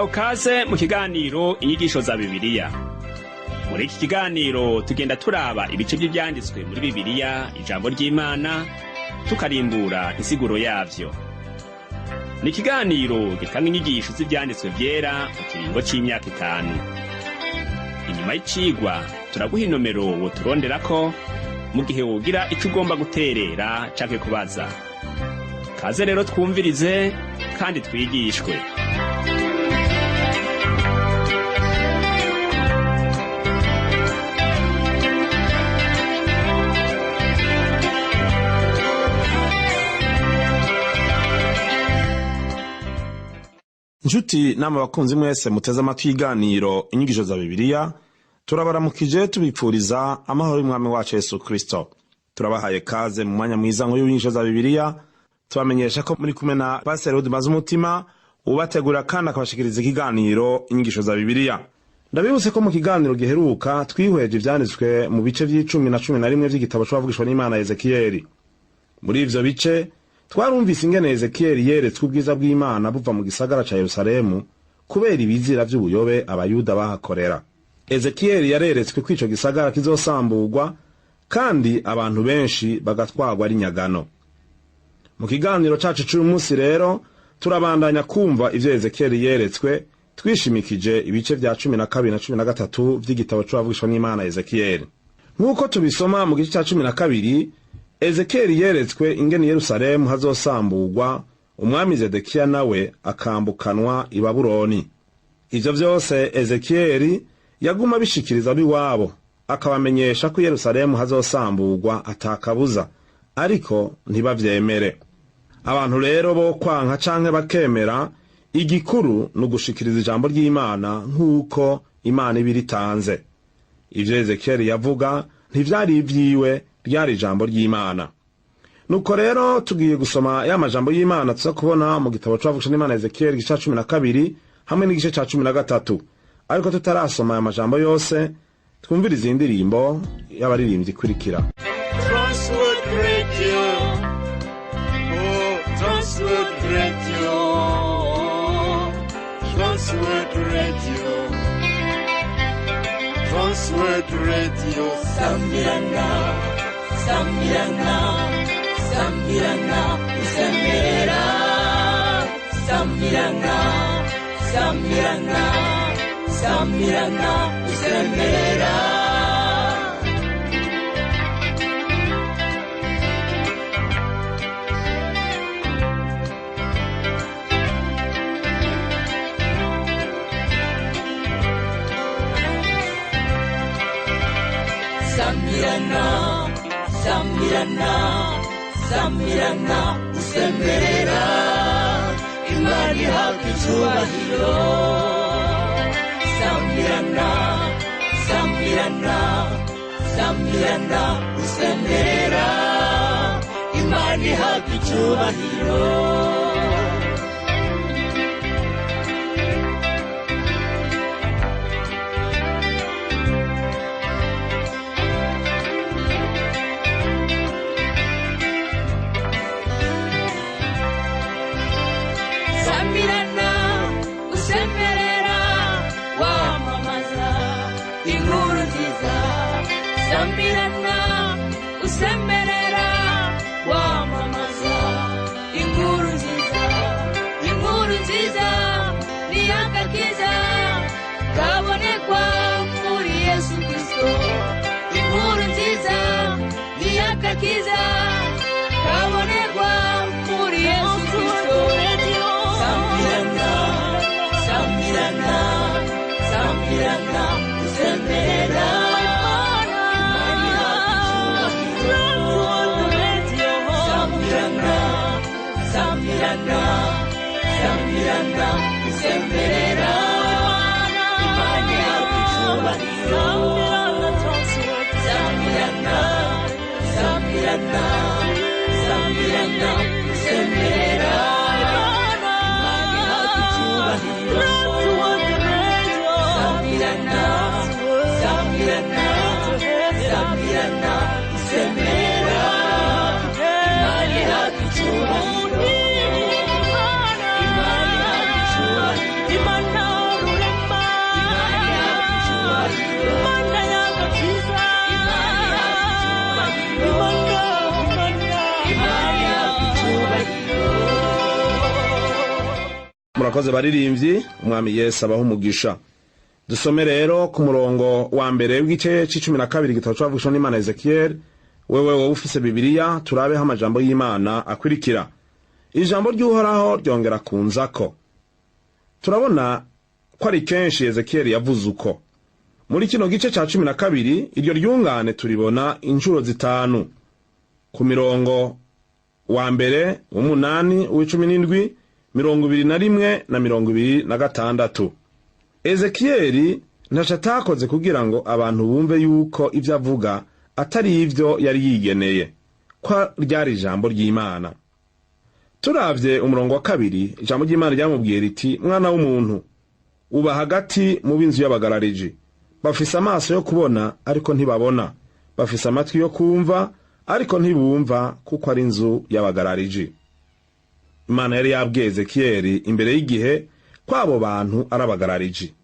turahawe kaze mu kiganiro inyigisho za Bibiliya. Muri iki kiganiro tugenda turaba ibice by'ibyanditswe muri Bibiliya, ijambo ry'Imana, tukarimbura insiguro yavyo. Ni ikiganiro gitanga inyigisho z'ibyanditswe vyera mu kiringo c'imyaka 5. Inyuma y'icigwa turaguha inomero woturonderako mu gihe wogira ico ugomba guterera canke kubaza. Kaze rero twumvirize kandi twigishwe. Njuti nama bakunzi mwese muteze amatwi y'iganiro inyigisho za Bibiliya, turabaramukije tubipfuriza amahoro y'Umwami wacu Yesu Kristo. Turabahaye kaze mu mwanya mwiza nk'uyu w'inyigisho za Bibiliya, tubamenyesha ko muri kumwe na Pastor Rudi Mazumutima ubategura kandi akabashikiriza ikiganiro inyigisho za Bibiliya. Ndabibutse ko mu kiganiro giheruka twihweje ivyanditswe mu bice vy'icumi na 11 vy'igitabo c'abavugishwa n'Imana Ezekiyeli. Muri ivyo bice twarumvise ingene Ezekiyeli yeretswe ubwiza bw'Imana buva mu gisagara ca Yerusalemu kubera ibizira vy'ubuyobe abayuda bahakorera. Ezekiyeli yareretswe ko ico gisagara kizosamburwa kandi abantu benshi bagatwarwa ari nyagano. Mu kiganiro cacu c'uyu munsi rero turabandanya kumva ivyo Ezekiyeli yeretswe, twishimikije ibice vya 12 na 13 vy'igitabo c'abavugishwa n'Imana Ezekiyeli. Nk'uko tubisoma mu gice ca 12, Ezekiyeli yeretswe ingene Yerusalemu hazosamburwa, umwami Zedekiya nawe akambukanwa i Babuloni. Ivyo vyose Ezekiyeli yaguma bishikiriza biwabo, akabamenyesha ko Yerusalemu hazosamburwa atakabuza, ariko ntibavyemere. Abantu rero bo kwanka canke bakemera, igikuru n'ugushikiriza ijambo ry'Imana nk'uko Imana ibiritanze. Ivyo Ezekiyeli yavuga ntivyari ivyiwe, ryari ijambo ry'Imana. Nuko rero tugiye gusoma ya majambo y'Imana tuza kubona mu gitabo c'abavugishwa n'Imana Ezekiyeli igice ca 12 hamwe n'igice ca 13. Ariko tutarasoma aya majambo yose, twumvirize indirimbo y'abaririmbyi ikurikira. Transworld Radio, oh, Transworld Radio, Transworld Radio, Transworld Radio, Sambirana, Sambirana, Sambirana, Usemerera, Sambirana, Sambirana, Sambirana, Usemerera. Sambirana, Sambirana, Sambirana, Usemerera, Imana ihabwa icyubahiro. Sambirana, Sambirana, Sambirana, Usemerera, Imana ihabwa icyubahiro. Sambirana, Usemerera, wamamaza inkuru nziza. Sambirana, Usemerera, wamamaza inkuru nziza. Inkuru nziza ni agakiza kabonekwa muri Yesu Kristo. Inkuru nziza ni agakiza kabonekwa muri Yesu Kristo. Sambirana, Sambirana, Sambirana, Usemerera, Sambirana, Sambirana, Sambirana, Usemerera, Imana ihabwa icyubahiro. Sambirana, Sambirana, Sambirana, Usemerera, Sambirana, Sambirana, Sambirana, Usemerera, Imana ihabwa icyubahiro. Imana ihabwa icyubahiro. murakoze baririmbyi, umwami Yesu abaho umugisha. Dusome rero ku murongo wa mbere w'igice c'12 igitabo c'abavugishwa n'Imana Ezekiel. Wewe ufise Bibiliya turabeho amajambo y'Imana akurikira. Ijambo ry'Uhoraho ryongera kunzako. Turabona ko ari kenshi Ezekiel yavuze uko. Muri kino gice ca 12 iryo ryungane turibona inshuro zitanu. Ku mirongo wa mbere, umunani, uw'17, 21 na 26. Ezekiel ntaco atakoze kugira ngo abantu bumve yuko ivyo avuga atari ivyo yari yigeneye, ko ryari ijambo ry'Imana. Turavye umurongo wa 2, ijambo ry'Imana ryamubwiye riti, mwana w'umuntu, uba hagati mu b'inzu y'abagarariji. Bafise amaso yo kubona ariko ntibabona, bafise amatwi yo kumva ariko ntibumva, kuko ari inzu y'abagarariji. Imana yari yabwiye Ezekiel imbere y'igihe kwabo bantu arabagarariji.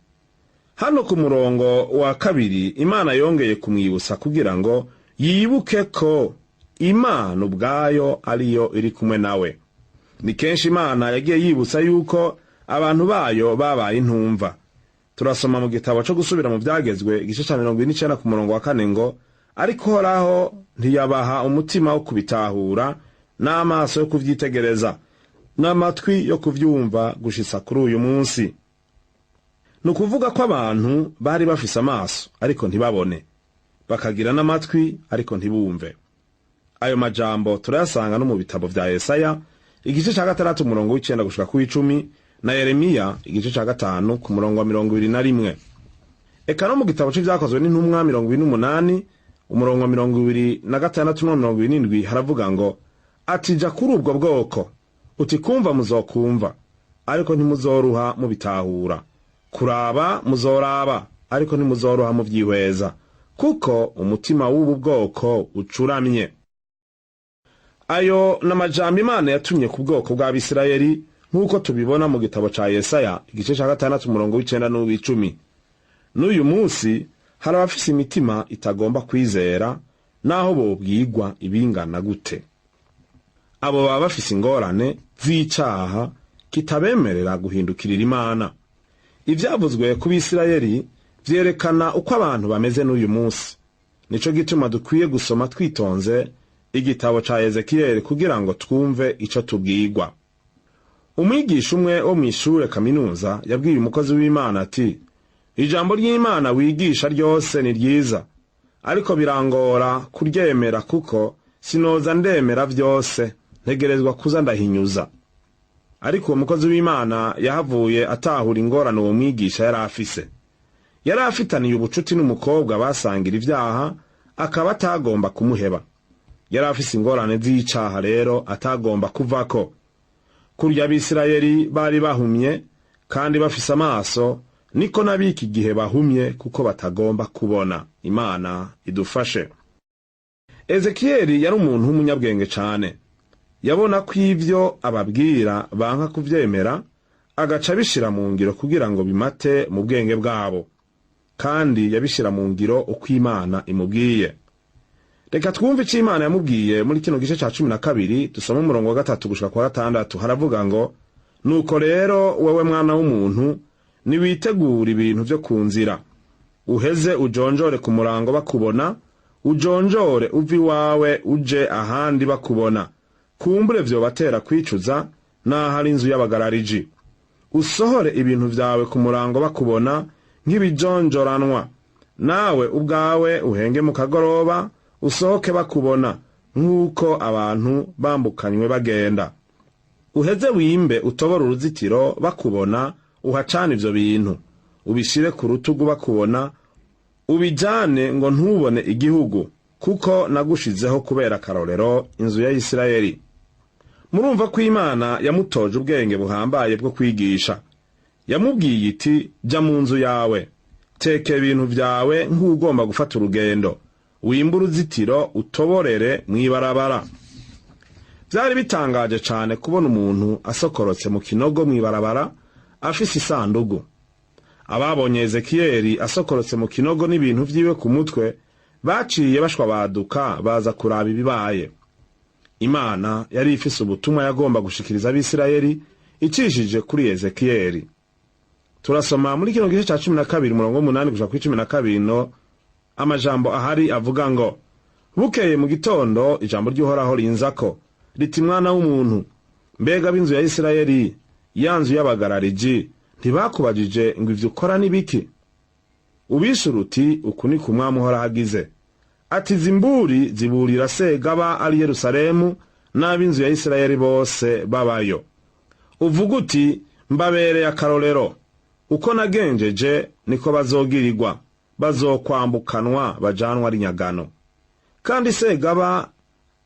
Hano ku murongo wa 2 Imana yongeye kumwibutsa kugira ngo yibuke ko Imana ubwayo ariyo iri kumwe nawe. Ni kenshi Imana yagiye yibutsa yuko abantu bayo babaye intumva. Turasoma mu gitabo cyo gusubira mu byagezwe igice ca 29 ku murongo wa 4 ngo, ariko Uhoraho ntiyabaha umutima wo kubitahura n'amaso yo kuvyitegereza n'amatwi yo kuvyumva gushitsa kuri uyu munsi. Nukuvuga ko abantu bari bafise amaso ariko ntibabone, bakagira n'amatwi ariko ntibumve. Ayo majambo turayasanga no mu bitabo vya Yesaya igice ca 6 umurongo w'9 gushika ku 10 na Yeremiya igice ca 5 ku murongo wa 21. Eka no mu gitabo c'ivyakozwe n'intumwa 28 umurongo wa 26 na 27 haravuga ngo, atija kuri ubwo bwoko uti kumva muzokumva ariko ntimuzoruha mubitahura, kuraba muzoraba ariko ntimuzoruha muvyihweza, kuko umutima w'ubu bwoko ucuramye. Ayo n'amajambo Imana yatumye ku bwoko bw'Abisirayeli nk'uko tubibona mu gitabo ca Yesaya igice ca 6 umurongo w'9 n'uw'10. N'uyu munsi hari abafise imitima itagomba kwizera naho bobwigwa ibingana gute. Abo baba bafise ingorane z'icaha kitabemerera guhindukirira Imana. Ivyavuzwe ku Bisirayeli vyerekana uko abantu bameze n'uyu munsi. Nico gituma dukwiye gusoma twitonze igitabo ca Ezekiel kugira ngo twumve ico tubwirwa. Umwigisha umwe wo mw'ishure kaminuza yabwiye umukozi w'Imana ati, ijambo ry'Imana wigisha ryose ni ryiza, ariko birangora kuryemera kuko sinoza ndemera vyose, ntegerezwa kuza ndahinyuza. Ariko uwo mukozi w'Imana yahavuye atahura ingorane uwo mwigisha yari afise. Yari afitaniye ubucuti n'umukobwa basangira ivyaha, akaba atagomba kumuheba. Yari afise ingorane z'icaha rero atagomba kuvako. Kurya Abisirayeli bari bahumye kandi bafise amaso, niko nabiki gihe bahumye kuko batagomba kubona. Imana idufashe. Ezekiel yari umuntu w'umunyabwenge cane. Yabona ko ivyo ababwira banka kuvyemera, agaca bishira mu ngiro kugira ngo bimate mu bwenge bwabo, kandi yabishira mu ngiro uko Imana imubwiye. Reka twumve ico Imana yamubwiye muri kino gice ca 12 dusoma umurongo wa 3 gushika kwa 6. Haravuga ngo, nuko rero wewe mwana w'umuntu, niwitegura ibintu vyo kunzira, uheze ujonjore ku murango bakubona, ujonjore uvi wawe uje ahandi bakubona, kumbure vyo batera kwicuza n'ahari inzu y'abagarariji. Usohore ibintu vyawe ku murango bakubona nk'ibijonjoranwa, nawe ubwawe uhenge mu kagoroba, usohoke bakubona nk'uko abantu bambukanywe bagenda. Uheze wimbe utobora uruzitiro bakubona, uhacane ivyo bintu, ubishire ku rutugu bakubona, ubijane ngo ntubone igihugu, kuko nagushizeho kubera akarorero inzu ya Isirayeli. Murumva ko Imana yamutoje ubwenge buhambaye bwo kwigisha. Yamubwiye iti, ja mu nzu yawe, teke ibintu vyawe nk'ugomba gufata urugendo, wimbe uruzitiro utoborere mw'ibarabara. Vyari bitangaje cane kubona umuntu asokorotse mu kinogo mw'ibarabara afise isandugu. Ababonye Ezekiel asokorotse mu kinogo n'ibintu vyiwe ku mutwe baciye bashwa baduka baza kuraba ibibaye. Imana yari ifise ubutumwa yagomba gushikiriza Abisirayeli icishije kuri Ezekiyeli. Turasoma muri kino gice ca 12 umurongo 8 kuja kuri 12 no amajambo ahari avuga ngo, bukeye mu gitondo ijambo ry'Uhoraho rinzako riti, mwana w'umuntu, mbega b'inzu ya Isirayeli, yanzu y'abagarariji, ntibakubajije ngo ivyo ukora n'ibiki? Ubishura uti, uku ni ku Mwami Uhoraho agize ati, zimburi ziburira Segaba ari Yerusalemu n'ab'inzu ya Isirayeli bose babayo, uvuga uti, mbabereye akarorero, uko nagenjeje niko bazogirirwa, bazokwambukanwa bajanwa ari nyagano. Kandi Segaba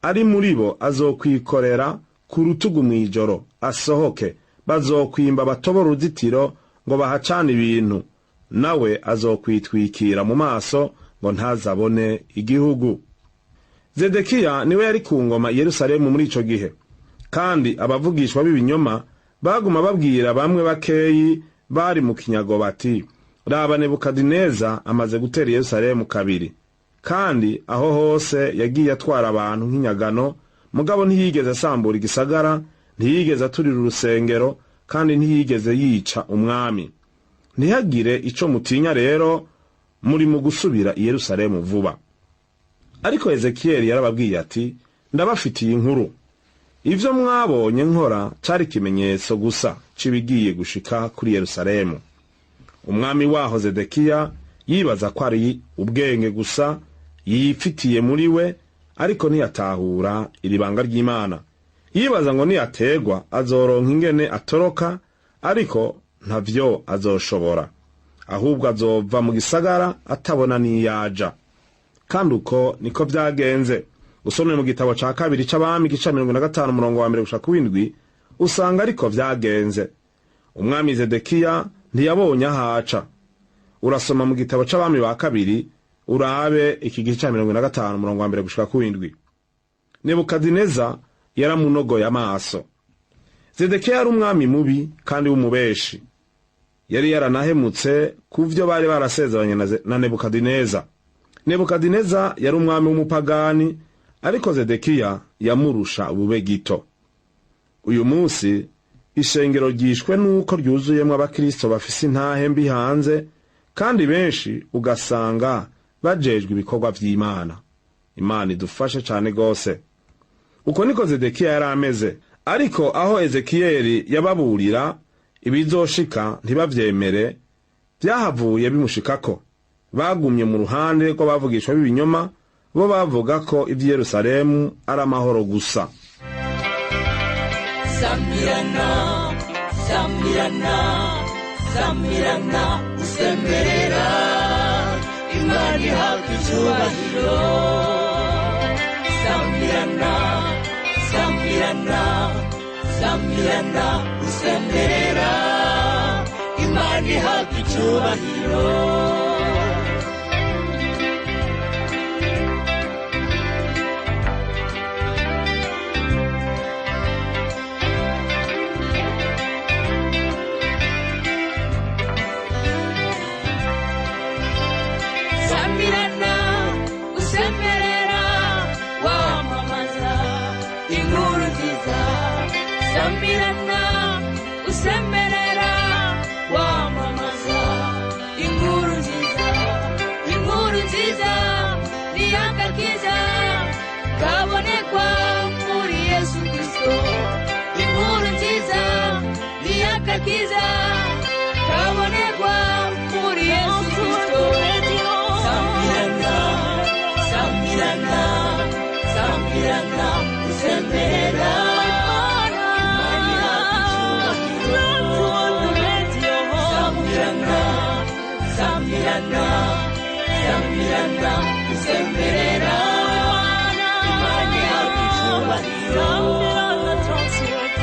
ari muri bo azokwikorera ku rutugu mw'ijoro, asohoke, bazokwimba batobora uruzitiro ngo bahacane ibintu, nawe azokwitwikira mu maso ngo ntazabone igihugu. Zedekiya niwe yari ku ngoma i Yerusalemu muri ico gihe, kandi abavugishwa b'ibinyoma baguma babwira bamwe bakeyi bari mu kinyago bati, raba Nebukadineza amaze gutera Yerusalemu kabiri, kandi aho hose yagiye atwara abantu nk'inyagano, mugabo ntiyigeze asambura igisagara, ntiyigeze aturira urusengero, kandi ntiyigeze yica umwami. Ntihagire ico mutinya rero, muri mu gusubira i Yerusalemu vuba. Ariko Ezekiyeli yarababwiye ati, ndabafitiye inkuru. Ivyo mwabonye nkora cari ikimenyetso gusa cibigiye gushika kuri Yerusalemu. Umwami waho Zedekiya yibaza ko ari ubwenge gusa yifitiye muri we, ariko ntiyatahura iri banga ry'Imana. Yibaza ngo niyategwa azoronka ingene atoroka, ariko ntavyo azoshobora, ahubwo azova mu gisagara atabona niyaja. Kandi uko niko vyagenze. Usomye mu gitabo ca kabiri c'Abami gice 55 umurongo wa 1 gushika 7, usanga ariko vyagenze. Umwami Zedekiya ntiyabonye ahaca. Urasoma mu gitabo c'Abami ba kabiri urabe iki gice 55 umurongo wa 1 gushika 7. Nebukadineza yaramunogoye amaso. Zedekiya yari umwami mubi kandi w'umubeshi. Yari yaranahemutse kuvyo bari barasezeranye na Nebukadineza. Nebukadineza yari umwami w'umupagani, ariko Zedekiya yamurusha ubube gito. Uyu munsi ishengero ryishwe nuko ryuzuyemwo abakristo bafise intahe mbi hanze, kandi benshi ugasanga bajejwe ibikorwa vy'Imana. Imana idufashe cane gose. Uko niko Zedekiya yari ameze, ariko aho Ezekiyeli yababurira ibizoshika ntibavyemere, vyahavuye bimushikako. Bagumye mu ruhande rw'abavugishwa b'ibinyoma, bo bavuga ko ivyi Yerusalemu ari amahoro gusa. Samirana, samirana, samirana, usemerera, Imana ihabwa icyubahiro. Samirana, samirana, samirana, usemerera, Imana ihabwa icyubahiro. Samirana, usemerera, wamamaza inkuru nziza. Samirana, usemerera, wamamaza inkuru nziza. Inkuru nziza ni agakiza kabonekwa muri Yesu Kristo. Inkuru nziza ni agakiza kabonekwa muri Yesu Kristo. Samirana, samirana, samirana, usemerera, samirana, samirana, usemerera, Imana ihabwa icyubahiro.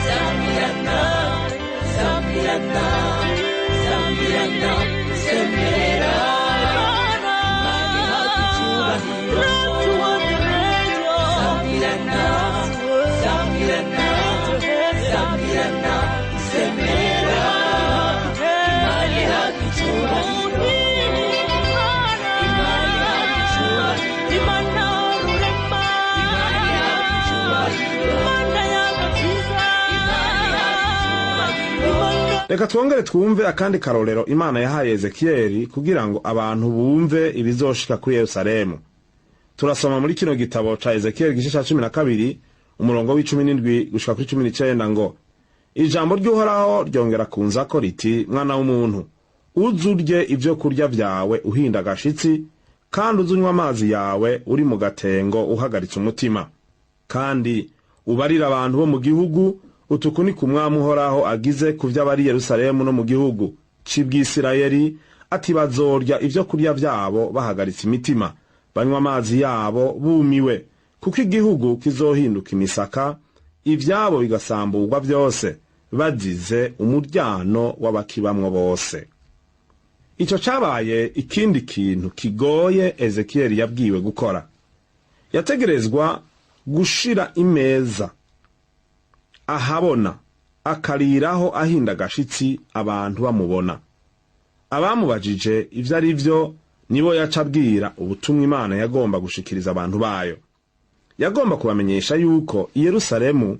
Samirana, samirana, samirana, usemerera, Imana ihabwa icyubahiro. Samirana, samirana, samirana, usemerera, Imana ihabwa icyubahiro. Imana ihabwa icyubahiro. reka twongere twumve akandi karorero Imana yahaye Ezekiyeli kugira ngo abantu bumve ibizoshika kuri Yerusalemu. Turasoma muri kino gitabo ca Ezekiyeli igice ca 12 umurongo w'17 gushika kuri 19 ngo ijambo ry'Uhoraho ryongera kunzako riti, mwana w'umuntu, uzurye ivyo kurya vyawe uhinda agashitsi, kandi uzunywa amazi yawe uri mu gatengo uhagaritse umutima, kandi ubarira abantu bo mu gihugu utuku ni kumwami Uhoraho agize kuvya bari Yerusalemu no mu gihugu c'Ibwisirayeli, ati bazorya ivyo kurya vyabo bahagaritse imitima, banywa amazi yabo bumiwe, kuko igihugu kizohinduka imisaka, ivyabo bigasamburwa vyose, bazize umuryano w'abakibamwo bose. Ico cabaye ikindi kintu kigoye Ezekiyeli yabwiwe gukora. Yategerezwa gushira imeza ahabona, akariraho ahinda agashitsi abantu bamubona. Abamubajije ivyo ari vyo nibo yaca abwira ubutumwa Imana yagomba gushikiriza abantu bayo. Yagomba kubamenyesha yuko i Yerusalemu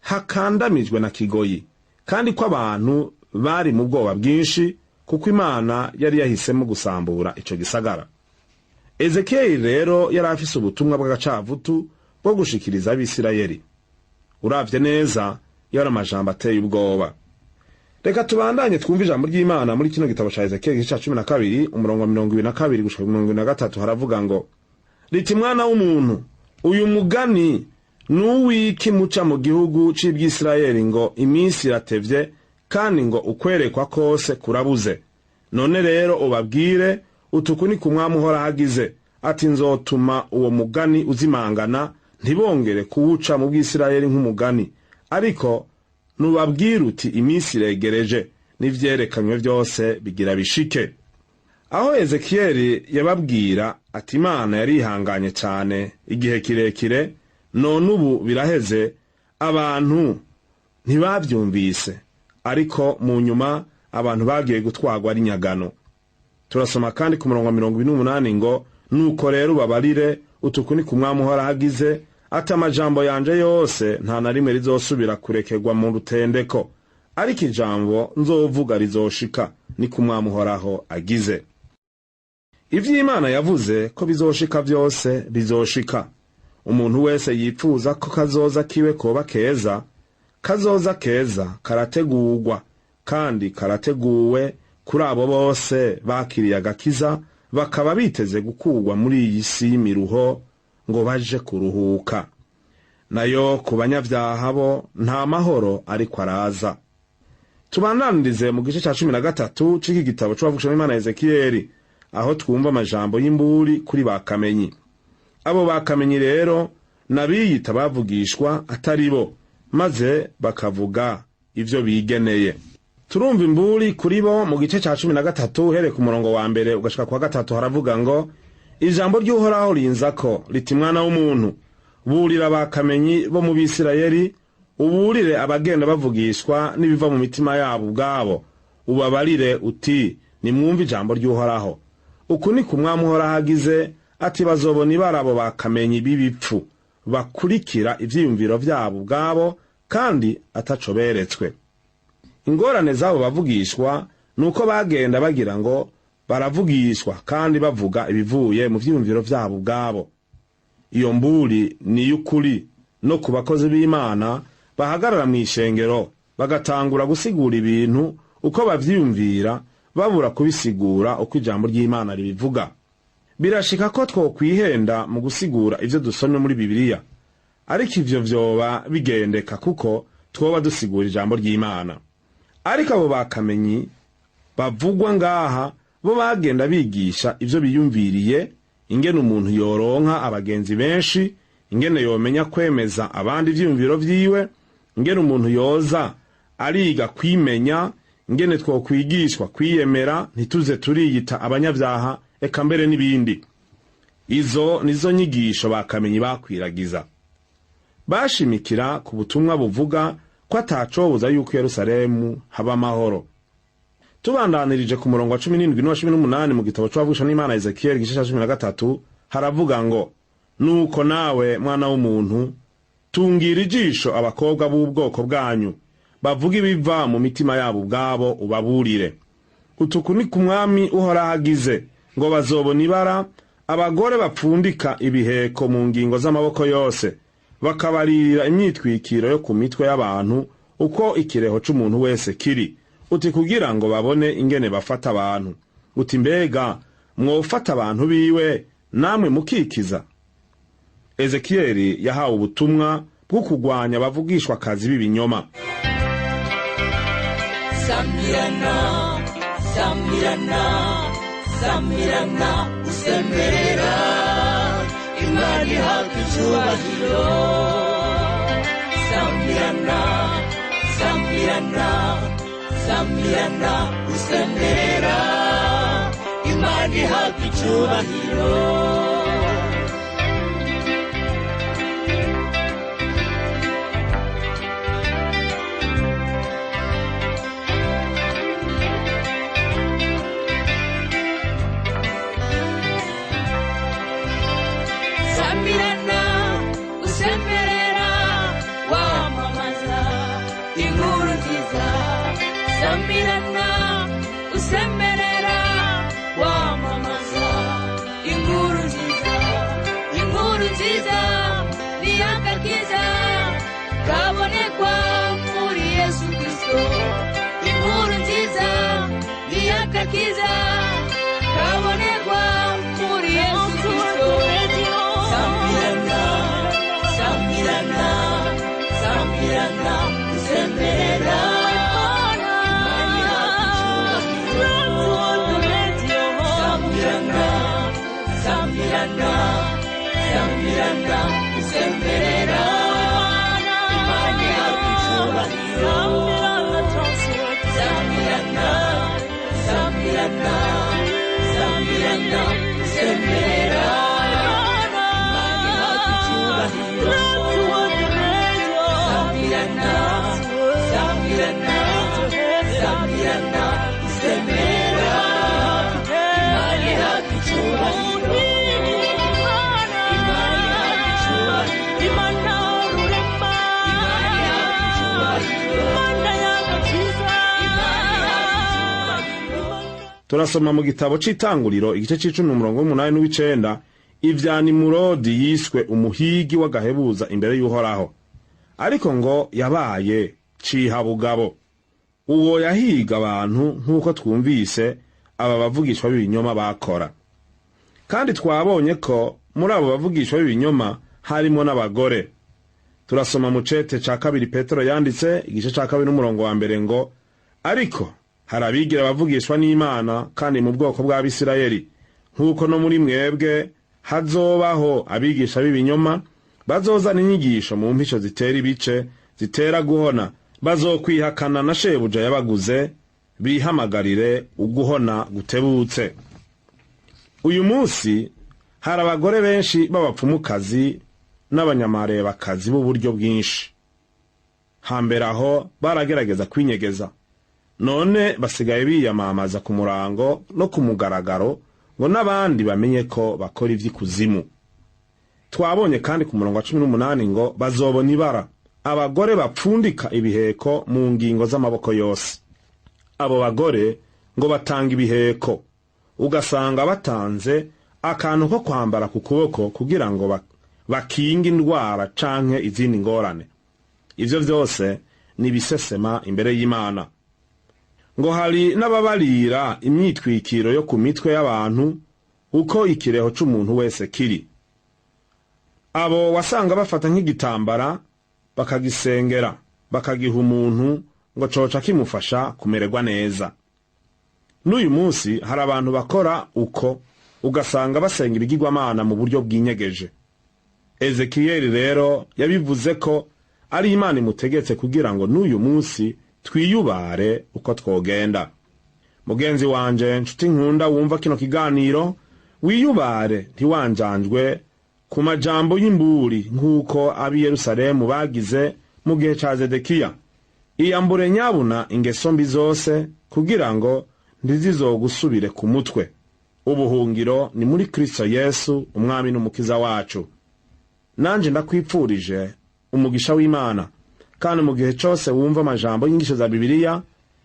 hakandamijwe na kigoyi, kandi ko abantu bari mu bwoba bwinshi, kuko Imana yari yahisemo gusambura ico gisagara. Ezekiyeli rero yari afise ubutumwa bw'agacavutu bwo gushikiriza Abisirayeli. Uravye neza yari amajambo ateye ubwoba. Reka tubandanye twumve ijambo ry'Imana muri kino gitabo ca Ezekiyeli igice ca 12 umurongo wa 22 gushika 23 haravuga ngo, riti mwana w'umuntu, uyu mugani nuwiki muca mu gihugu c'Ibwisirayeli ngo iminsi iratevye, kandi ngo ukwerekwa kose kurabuze. None rero ubabwire utuku ni kumwami Uhoraho agize, ati nzotuma uwo mugani uzimangana, ntibongere kuwuca mu Bwisirayeli nk'umugani, ariko nubabwire uti iminsi iregereje, n'ivyerekanywe vyose bigira bishike. Aho Ezekiyeli yababwira ati Imana yarihanganye cyane igihe kirekire, none ubu biraheze, abantu ntibavyumvise, ariko mu nyuma abantu bagiye gutwagwa ari nyagano. Turasoma kandi ku murongo wa 28 ngo, nuko rero babarire utuku ni kumwami Uhoraho agize, ati amajambo yanje yose nta na rimwe rizosubira kurekerwa mu rutendeko, ariko ijambo nzovuga rizoshika ni kumwami Uhoraho agize. Ivyo Imana yavuze ko bizoshika vyose bizoshika. Umuntu wese yipfuza ko kazoza kiwe koba keza, kazoza keza karategurwa, kandi karateguwe kuri abo bose bakiriye agakiza, bakaba biteze gukurwa muri iyi si y'imiruho ngo baje kuruhuka. Nayo ku banyavyaha bo nta mahoro ariko araza. Tubandanirize mu gice ca 13 c'iki gitabo c'uwavugishwa n'Imana Ezekiyeli, aho twumva amajambo y'imburi kuri bakamenyi. Abo bakamenyi rero nabiyita bavugishwa atari bo, maze bakavuga ivyo bigeneye. Turumva imburi kuri bo mu gice ca 13 here ku murongo wa mbere ugashika kwa 3 haravuga ngo, ijambo ry'Uhoraho rinzako riti mwana w'umuntu, burira bakamenyi bo mu Bisirayeli, uburire abagenda bavugishwa n'ibiva mu mitima yabo ubwabo, ubabarire uti nimwumve ijambo ry'Uhoraho. Uku ni kumwami Uhoraho agize, ati bazobona ibarabo bakamenyi b'ibipfu, bakurikira ivyiyumviro vyabo ubwabo, kandi ataco beretswe. Ingorane zabo bavugishwa nuko bagenda bagira ngo baravugishwa kandi bavuga ibivuye mu vyiyumviro vyabo ubwabo. Iyo mburi ni y'ukuri no ku bakozi b'Imana bahagarara mu ishengero bagatangura gusigura ibintu uko bavyiyumvira, babura kubisigura uko ijambo ry'Imana ribivuga. Birashika ko twokwihenda mu gusigura ivyo dusomye muri Bibiliya, ariko ivyo vyoba bigendeka kuko twoba dusigura ijambo ry'Imana. Ariko abo bakamenyi bavugwa ngaha bo bagenda bigisha ivyo biyumviriye, ingene umuntu yoronka abagenzi benshi, ingene yomenya kwemeza abandi ivyiyumviro vyiwe, ingene umuntu yoza ariga kwimenya, ingene twokwigishwa kwiyemera ntituze turiyita abanyavyaha, eka mbere n'ibindi. Izo nizo nyigisho bakamenyi bakwiragiza. Bashimikira ku butumwa buvuga ko atacobuza yuko Yerusalemu haba amahoro. Tubandanirije ku murongo wa 17 no 18 mu gitabo c'uwavugishwa n'Imana Ezekiyeli igice ca 13 haravuga ngo, nuko nawe mwana w'umuntu, tungira ijisho abakobwa b'ubwoko bwanyu, bavuga ibiva mu mitima yabo ubwabo ubaburire. Utuku ni ku mwami uhoraho agize ngo bazobona ibara abagore bapfundika ibiheko mu ngingo z'amaboko yose, bakabaririra imyitwikiro yo ku mitwe y'abantu uko ikireho c'umuntu wese kiri, uti kugira ngo babone ingene bafata abantu. Uti mbega mwofata abantu biwe namwe mukikiza? Ezekiyeli yahawe ubutumwa bwo kugwanya abavugishwa kazi b'ibinyoma. Samirana, samirana, samirana, usemerera Imana ihabwa icyubahiro. Samirana, samirana, samirana, usemerera Imana ihabwa icyubahiro. Samirana, usemerera wamamaza inkuru nziza. Samirana, usemerera wamamaza inkuru nziza. Inkuru nziza ni agakiza kabonekwa muri Yesu Kristo. Inkuru nziza ni agakiza kabonekwa muri Yesu Kristo. Samirana, samirana, samirana, usemerera Imana ihabwa icyubahiro. Samirana, samirana, samirana, usemerera Imana ihabwa icyubahiro. Samirana, samirana, samirana, usemerera Samirana, samirana, samirana, usemerera Imana ihabwa icyubahiro. Imana ihabwa icyubahiro. Imana rurema. Imana ihabwa icyubahiro. Imana y'agakiza. Imana ihabwa icyubahiro. Turasoma mu gitabo c'Itanguriro igice c'18 n'uw'9 ivya Nimurodi yiswe umuhigi w'agahebuza imbere y'Uhoraho. Ariko ngo yabaye cihabugabo. Uwo yahiga abantu nk'uko twumvise aba bavugishwa b'ibinyoma bakora. Kandi twabonye ko muri abo bavugishwa b'ibinyoma harimo n'abagore. Turasoma mu cete ca 2 Petero yanditse igice ca 2 ngo ariko harabigira abavugishwa n'Imana kandi mu bwoko bw'Abisirayeli, nk'uko no muri mwebwe hazobaho abigisha b'ibinyoma bazozana inyigisho mu mpisho zitera ibice, zitera guhona, bazokwihakana na shebuja yabaguze, bihamagarire uguhona gutebutse. Uyu munsi hari abagore benshi b'abapfumukazi n'abanyamarebakazi b'uburyo bwinshi. Hambere aho baragerageza kwinyegeza, none basigaye biyamamaza ku murango no ku mugaragaro ngo n'abandi bamenye ko bakora ivy'ikuzimu. Twabonye kandi ku murongo wa 18 ngo bazobona ibara abagore bapfundika ibiheko mu ngingo z'amaboko yose. Abo bagore ngo batanga ibiheko, ugasanga batanze akantu ko kwambara ku kuboko kugira ngo bakinga indwara canke izindi ngorane. Ivyo vyose ni bisesema imbere y'Imana. Ngo hari n'ababarira imyitwikiro yo ku mitwe y'abantu uko ikireho c'umuntu wese kiri. Abo wasanga bafata nk'igitambara bakagisengera, bakagiha umuntu ngo coca kimufasha kumererwa neza. N'uyu munsi hari abantu bakora uko, ugasanga basenga ibigirwamana mu buryo bw'inyegeje. Ezekiyeli rero yabivuze ko ari Imana imutegetse kugira ngo n'uyu munsi twiyubare uko twogenda. Mugenzi wanje, nshuti nkunda wumva kino kiganiro, wiyubare ntiwanjanjwe ku majambo y'imburi nk'uko ab'i Yerusalemu bagize mu gihe ca Zedekiya. Iyambure nyabuna ingeso mbi zose kugira ngo ntizizogusubire ku mutwe. Ubuhungiro ni muri Kristo Yesu, umwami n'umukiza wacu. Nanje ndakwipfurije umugisha w'Imana, kandi mu gihe cose wumva amajambo y'inyigisho za Bibiliya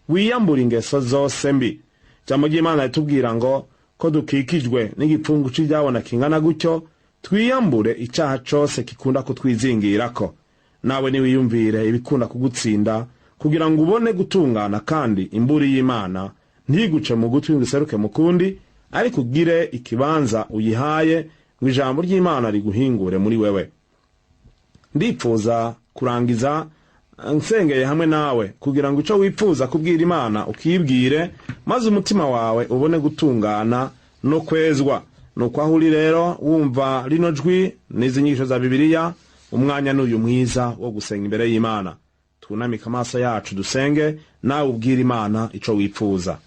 wiyambura ingeso zose mbi. Ijambo ry'Imana ritubwira ngo ko dukikijwe n'igipfungu c'ivyabona kingana gutyo, twiyambure icaha cose kikunda kutwizingirako. Nawe niwiyumvire ibikunda kugutsinda kugira ngo ubone gutungana, kandi imburi y'Imana ntiguce mu gutwi ngo iseruke mu kundi, ariko ugire ikibanza uyihaye ngo ijambo ry'Imana riguhingure muri wewe. Ndipfuza kurangiza nsengeye hamwe nawe kugira ngo ico wipfuza kubwira Imana ukibwire, maze umutima wawe ubone gutungana no kwezwa. Nuko aho uri rero wumva rino jwi n'izi nyigisho za Bibiliya, umwanya n'uyu mwiza wo gusenga imbere y'Imana. Twunamike amaso yacu dusenge, nawe ubwira Imana ico wipfuza.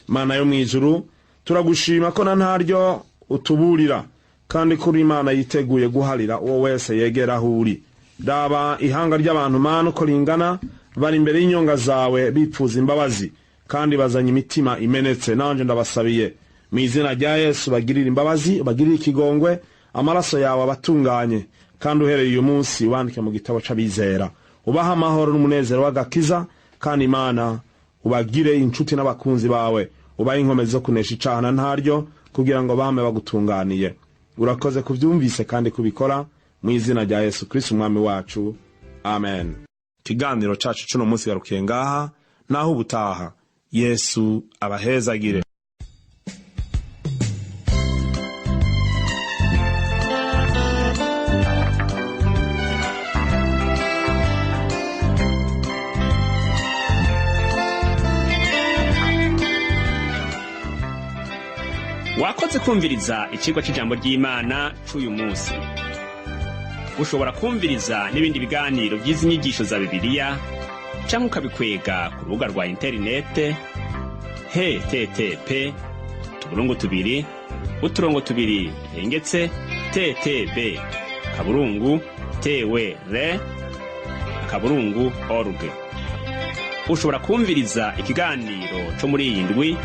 Mana yo mwijuru, turagushima ko na ntaryo utuburira, kandi kuri Imana yiteguye guharira uwo wese yegera aho uri. Daba ihanga ry'abantu Mana uko ringana, bari imbere y'inyonga zawe bipfuza imbabazi, kandi bazanye imitima imenetse. Nanje ndabasabiye mu izina rya Yesu, bagirira imbabazi, bagirira ikigongwe, amaraso yawe abatunganye, kandi uhereye uyu munsi wandike mu gitabo c'abizera. Ubaha amahoro n'umunezero w'agakiza, kandi Imana ubagire inshuti n'abakunzi bawe, ubahe inkomezi zo kunesha icaha na ntaryo, kugira ngo bame bagutunganiye. Urakoze kuvyumvise kandi kubikora, mu izina rya Yesu Kristo umwami wacu, amen. Ikiganiro cacu cuno munsi garukiye ngaha, naho ubutaha. Yesu abahezagire. Wakoze kumviriza icigwa c'ijambo ry'Imana c'uyu munsi. Ushobora kumviriza n'ibindi biganiro by'izi nyigisho za Bibiliya, canke ukabikwega ku rubuga rwa interinete ttp://TWR.org. Ushobora kumviriza ikiganiro co muri iyi ndwi,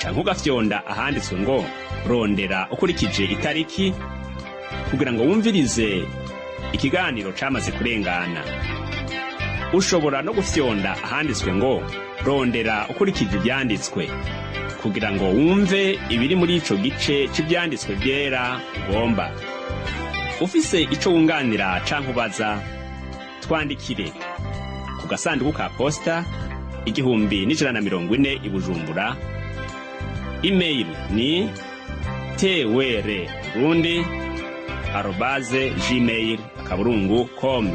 canke ugafyonda ahanditswe ngo rondera ukurikije itariki, kugira ngo wumvirize ikiganiro camaze kurengana. Ushobora no gufyonda ahanditswe ngo rondera ukurikije ivyanditswe, kugira ngo wumve ibiri muri ico gice c'ivyanditswe vyera ugomba. Ufise ico wunganira canke ubaza, twandikire ku gasanduku ka posta 1140 i Bujumbura. Email ni twr@gmail.com.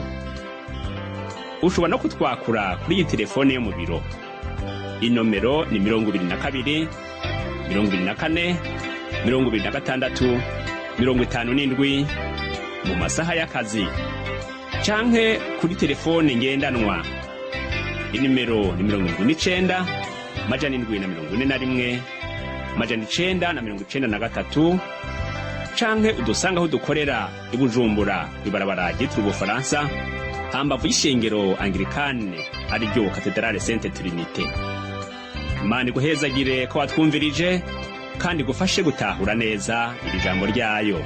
Ushobora no kutwakura kuri iyi telefone yo mu biro. Inomero ni 22 24 26 57 mu masaha y'akazi, canke kuri telefone ngendanwa. Inimero ni 79 741 993, canke udusanga aho dukorera i Bujumbura ibarabara ryitiriwe Ubufaransa, hambavu y'ishengero Anglikane ari ryo Katedrale Sainte Trinité. Imana iguhezagire ko watwumvirije, kandi gufashe gutahura neza iri jambo ryayo.